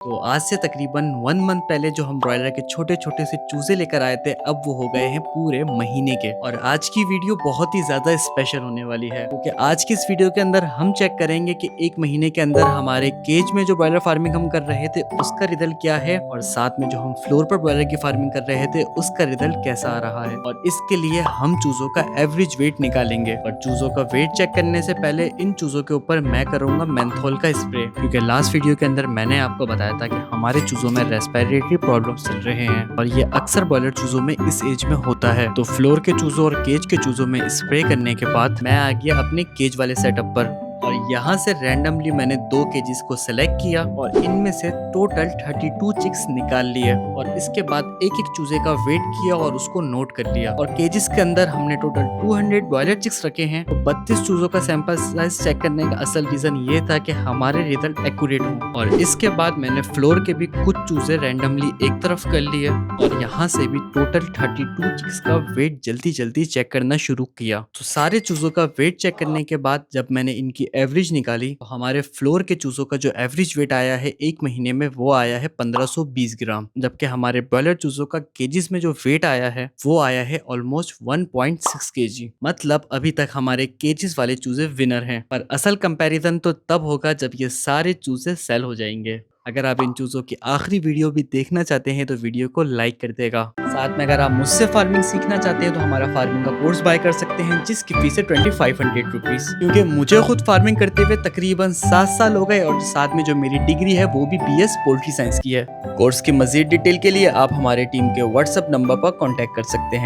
तो आज से तकरीबन 1 मंथ पहले जो हम ब्रॉयलर के छोटे छोटे से चूजे लेकर आए थे, अब वो हो गए हैं पूरे महीने के। और आज की वीडियो बहुत ही ज्यादा स्पेशल होने वाली है, क्योंकि आज की इस वीडियो के अंदर हम चेक करेंगे कि 1 महीने के अंदर हमारे केज में जो ब्रॉयलर फार्मिंग हम कर रहे थे उसका रिजल्ट क्या है, और साथ में जो हम फ्लोर पर ब्रॉयलर की फार्मिंग कर रहे थे उसका रिजल्ट कैसा आ रहा है। और इसके लिए हम चूजों का एवरेज वेट निकालेंगे। और चूजों का वेट चेक करने से पहले इन चूजों के ऊपर मैं करूंगा मेंथोल का स्प्रे, क्योंकि लास्ट वीडियो के अंदर मैंने आपको बताया था कि हमारे चूजों में रेस्पिरेटरी प्रॉब्लम्स चल रहे हैं, और ये अक्सर ब्रॉयलर चूजों में इस एज में होता है। तो फ्लोर के चूजों और केज के चूजों में स्प्रे करने के बाद मैं आ गया अपने केज वाले सेटअप पर, और यहाँ से रैंडमली मैंने 2 केजीज को सिलेक्ट किया और इनमें से टोटल 32 चिक्स निकाल लिए। और इसके बाद एक एक चूजे का वेट किया और उसको नोट कर लिया। और केजीज के अंदर हमने टोटल 200 ब्रॉयलर चिक्स रखे हैं। तो 32 चूजों का सैंपल साइज चेक करने का असल रीजन ये था कि हमारे रिजल्ट एक्यूरेट हो। और इसके बाद मैंने फ्लोर के भी कुछ चूजे रैंडमली एक तरफ कर लिए, और यहाँ से भी टोटल 32 चिक्स का वेट जल्दी जल्दी चेक करना शुरू किया। तो सारे चूजों का वेट चेक करने के बाद जब मैंने इनकी एवरेज निकाली, तो हमारे फ्लोर के चूजों का जो एवरेज वेट आया है 1 महीने में वो आया है 1520 ग्राम, जबकि हमारे ब्रॉयलर चूजों का केजीज में जो वेट आया है वो आया है ऑलमोस्ट 1.6 केजी। मतलब अभी तक हमारे केजीज वाले चूजे विनर हैं। पर असल कंपैरिजन तो तब होगा जब ये सारे चूजे सेल हो जाएंगे। अगर आप इन चूजों की आखिरी वीडियो भी देखना चाहते हैं तो वीडियो को लाइक कर देगा। साथ में अगर आप मुझसे फार्मिंग सीखना चाहते हैं तो हमारा फार्मिंग का कोर्स बाय कर सकते हैं, जिसकी फीस है 2500 रुपीज। क्योंकि मुझे खुद फार्मिंग करते हुए तकरीबन 7 साल हो गए, और साथ में जो मेरी डिग्री है वो भी BS पोल्ट्री साइंस की है। कोर्स की मजीद डिटेल के लिए आप हमारे टीम के व्हाट्सएप नंबर पर कॉन्टेक्ट कर सकते हैं।